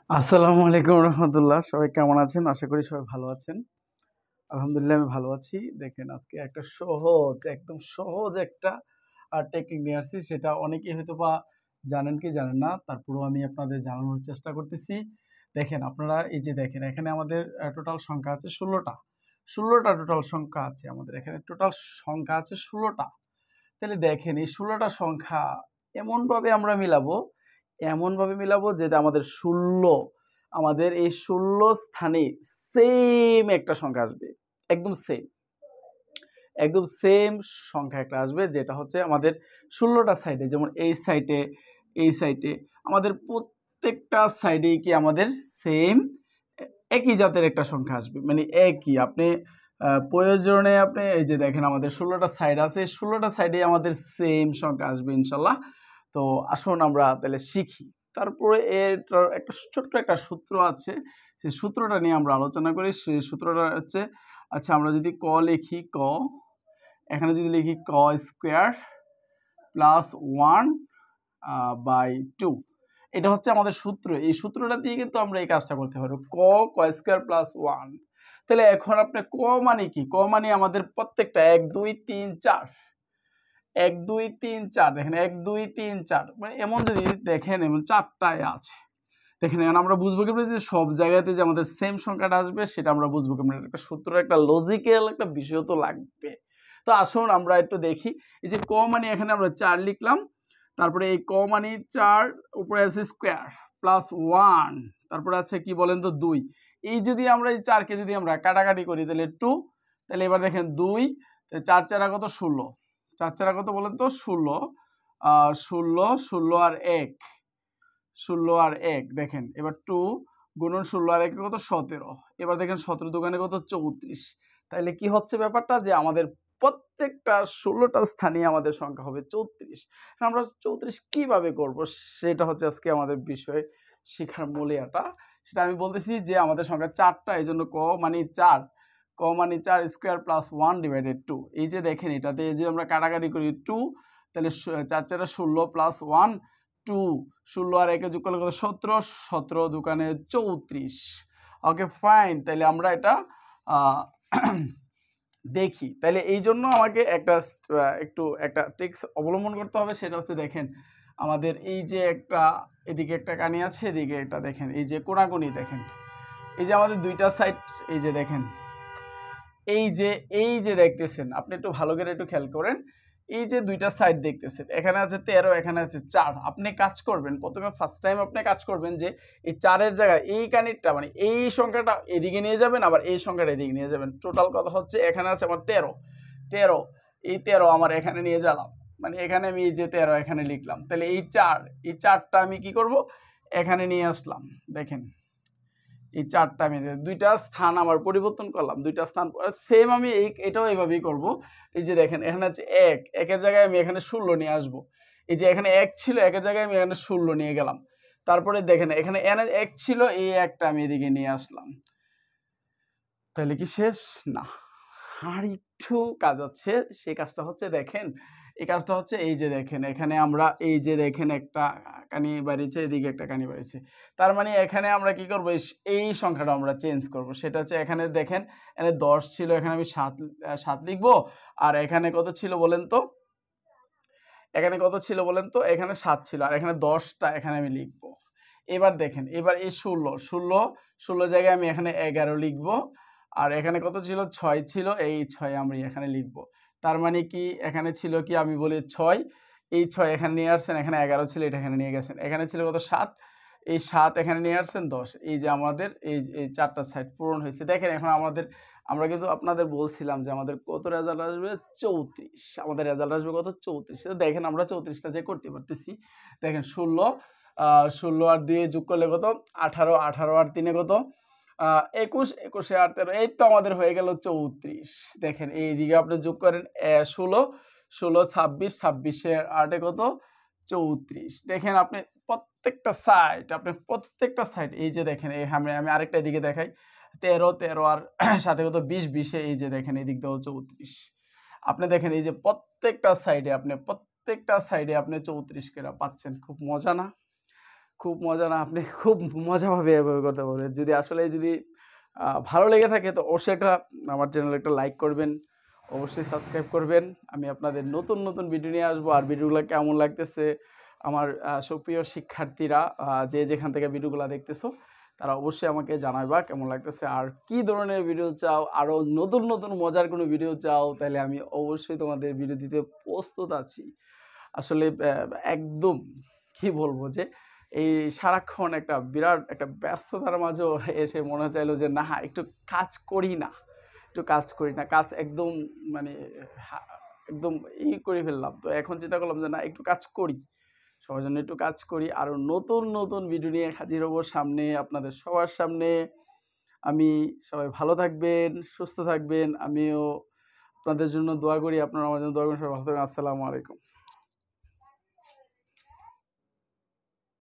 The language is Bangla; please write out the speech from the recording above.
আসসালামু আলাইকুম রহমতুল্লাহ। সবাই কেমন আছেন? আশা করি সবাই ভালো আছেন। আলহামদুলিল্লাহ আমি ভালো আছি। দেখেন আজকে একটা একদম সহজ একটা টেকনিক নিয়ে আসছি। সেটা অনেকেই হয়তোবা জানেন কি জানেন না। তারপরেও আমি আপনাদের জানানোর চেষ্টা করতেছি। দেখেন আপনারা এই যে দেখেন এখানে আমাদের টোটাল সংখ্যা আছে ১৬ টা। ১৬ টা টোটাল সংখ্যা আছে আমাদের এখানে টোটাল সংখ্যা আছে ১৬ টা। তাহলে দেখেন এই ১৬ টা সংখ্যা এমনভাবে আমরা মিলাবো যেটা আমাদের এই ১৬ স্থানে সেম একটা সংখ্যা আসবে। একদম সেম। একদম সেম সংখ্যা একটা আসবে যেটা হচ্ছে আমাদের ১৬ টা সাইডে যেমন এই সাইডে আমাদের প্রত্যেকটা সাইডেই কি আমাদের সেম একই জাতের একটা সংখ্যা আসবে। মানে একই আপনি প্রয়োজনে আপনি এই যে দেখেন আমাদের ১৬ টা সাইড আছে। ১৬ টা সাইডেই আমাদের সেম সংখ্যা আসবে ইনশাআল্লাহ। তো আসুন আমরা তাহলে শিখি। তারপরে এটার একটা ছোট্ট একটা সূত্র আছে। সেই সূত্রটা নিয়ে আমরা আলোচনা করি। সেই সূত্রটা হচ্ছে আচ্ছা আমরা যদি লিখি এখানে যদি লিখি স্কয়ার প্লাস 1 বাই 2 এটা হচ্ছে আমাদের সূত্র। এই সূত্রটা দিয়ে কিন্তু আমরা এই কাজটা করতে পারবো। স্কয়ার প্লাস 1 তাহলে এখন আপনি মানে কি? মানে আমাদের প্রত্যেকটা ১ ২ ৩ ৪ ১ ২ ৩ ৪ দেখেন ১ ২ ৩ ৪ মানে এমন যদি দেখেন এমন ৪ টায় আছে। দেখেন এখন আমরা বুঝবো কিভাবে যে সব জায়গাতে যে আমাদের সেম সংখ্যাটা আসবে সেটা আমরা বুঝবো কিভাবে। একটা সূত্র একটা লজিক্যাল একটা বিষয় তো লাগবে। তো আসুন আমরা একটু দেখি। এই যে মানে এখানে আমরা ৪ লিখলাম। তারপরে এই মানে ৪ উপরে আছে স্কয়ার প্লাস 1 তারপরে আছে কি বলেন তো ২। এই যদি আমরা এই ৪ কে যদি আমরা কাটাকাটি করি তাহলে 2 তাহলে এবার দেখেন ২ ৪ ৪ কত ১৬ ৪ ৪ কত বলেন তো ১৬ ১৬ আর ১ ১৬ আর ১ দেখেন এবার 2 গুণন ১৬ আর ১ কত ১৭ এবার দেখেন ১৭ দোকানে কত ৩৪ তাহলে কি হচ্ছে ব্যাপারটা যে আমাদের প্রত্যেকটা ১৬ টা স্থানে আমাদের সংখ্যা হবে ৩৪। আমরা ৩৪ কিভাবে করব সেটা হচ্ছে আজকে আমাদের বিষয় শিখার মূলিয়াটা। সেটা আমি বলতেছি যে আমাদের সংখ্যা ৪ টা এইজন্য মানে ৪ মানে ৪ স্কয়ার প্লাস ১ ডিভাইডেড ২ এই যে দেখেন এটাতে এই যে আমরা কাটাকাটি করি ২ তাহলে ৪ ৪ ১৬ প্লাস ১ 2 ১৬ আর ১ যোগ করলে কত ১৭ ১৭ দোকানে ৩৪ ওকে ফাইন তাহলে আমরা এটা দেখি তাহলে এই জন্য আমাকে একটা ট্রিক্স অবলম্বন করতে হবে সেটা হচ্ছে দেখেন আমাদের এই যে এদিকে একটা কানি আছে এদিকে এটা দেখেন এই যে কোণাকুনি দেখেন এই যে আমাদের দুইটা সাইড এই যে দেখেন এই যে দেখতেছেন আপনি একটু ভালো করে একটু খেয়াল করেন এই যে দুইটা সাইড দেখতেছেন এখানে আছে ১৩ এখানে আছে ৪ আপনি কাজ করবেন প্রথমে ফার্স্ট টাইম আপনি কাজ করবেন যে এই ৪ এর জায়গায় এই কানিরটা মানে এই সংখ্যাটা এদিকে নিয়ে যাবেন আবার এই সংখ্যাটা এদিকে নিয়ে যাবেন টোটাল কথা হচ্ছে এখানে আছে আমার ১৩ এই ১৩ আমার এখানে নিয়ে গেলাম মানে এখানে আমি এই যে ১৩ এখানে লিখলাম তাহলে এই ৪টা আমি কি করব এখানে নিয়ে আসলাম দেখেন এই ৪টা আমি দুইটা স্থান আমার পরিবর্তন করলাম দুইটা স্থান সেম আমি এটাও এইভাবেই করব এই যে দেখেন এখানে আছে ১ একের জায়গায় আমি এখানে ১৬ নিয়ে আসব এই যে এখানে ১ ছিল একের জায়গায় আমি এখানে ১৬ নিয়ে গেলাম তারপরে দেখেন এখানে ১ ছিল এই একটা আমি এদিকে নিয়ে আসলাম তাহলে কি শেষ না আর একটু কাজ আছে সেই কাজটা হচ্ছে দেখেন এই কাজটা হচ্ছে এই যে দেখেন এখানে আমরা এই যে দেখেন একটা কানি বাড়িছে এদিকে একটা কানি বাড়িছে তার মানে এখানে আমরা কি করব এই সংখ্যাটা আমরা চেঞ্জ করব সেটা হচ্ছে এখানে দেখেন এখানে ১০ ছিল এখানে আমি ৭ লিখবো আর এখানে কত ছিল বলেন তো এখানে ৭ ছিল আর এখানে ১০টা এখানে আমি লিখবো এবার দেখেন এবার এই ১৬ জায়গায় আমি এখানে ১১ লিখবো আর এখানে কত ছিল ৬ ছিল এই ৬ আমি এখানে লিখবো তার মানে কি এখানে ছিল কি আমি বলি ৬ এই ৬ এখানে নিয়ে আসছেন এখানে ১১ ছিল এটা এখানে নিয়ে গেছেন এখানে ছিল কত ৭ এই ৭ এখানে নিয়ে আসছেন ১০ এই যে আমাদের এই ৪টা সাইড পূরণ হয়েছে দেখেন এখন আমরা কিন্তু আপনাদের বলছিলাম যে আমাদের কত রেজাল্ট আসবে ৩৪ আমাদের রেজাল্ট আসবে কত ৩৪ সেটা দেখেন আমরা ৩৪টা যে করতে পারতেছি দেখেন ১৬ আর ২ যোগ করলে কত ১৮ আর ৩ কত ২১ ২১ আর ১৩ এই তো আমাদের হয়ে গেল ৩৪ দেখেন এইদিকে আপনি যোগ করেন ১৬ ২৬ ২৬ আর ৮ কত ৩৪ দেখেন আপনি প্রত্যেকটা সাইড এই যে দেখেন আমি আরেকটা এদিকে দেখাই ১৩ আর সাথে কত ২০ এই যে দেখেন এদিক দিয়েও ৩৪ আপনি দেখেন এই যে প্রত্যেকটা সাইডে আপনি ৩৪ করে পাচ্ছেন খুব মজা না খুব মজা না, আপনি খুব মজাভাবে এভাবে করতে পারবেন। যদি আসলে যদি ভালো লেগে থাকে তো অবশ্যই আমার চ্যানেলে একটা লাইক করবেন, অবশ্যই সাবস্ক্রাইব করবেন। আমি আপনাদের নতুন, নতুন ভিডিও নিয়ে আসবো। আর ভিডিওগুলো কেমন লাগতেছে আমার সুপ্রিয় শিক্ষার্থীরা যে যেখান থেকে ভিডিওগুলো দেখতেছো তারা অবশ্যই আমাকে জানাবা কেমন লাগতেছে। আর কি ধরনের ভিডিও চাও, আরও নতুন, নতুন মজার কোনো ভিডিও চাও তাহলে আমি অবশ্যই তোমাদের ভিডিও দিতে প্রস্তুত আছি। আসলে একদম কি বলবো যে এই সারাক্ষণ একটা বিরাট একটা ব্যস্ততার মাঝেও এসে মনে চাইলো যে না একটু কাজ করি না, একটু কাজ করি না, কাজ একদম মানে একদম করে ফেললাম। তো এখন চিন্তা করলাম যে না একটু কাজ করি, সবার জন্য একটু কাজ করি। আরও নতুন নতুন ভিডিও নিয়ে হাজির হবো সামনে আপনাদের সবার সামনে। আমি সবাই ভালো থাকবেন, সুস্থ থাকবেন। আমিও আপনাদের জন্য দোয়া করি, আপনারা আমার জন্য দোয়া করেন। সবাই ভালো থাকবেন। আসসালামু আলাইকুম।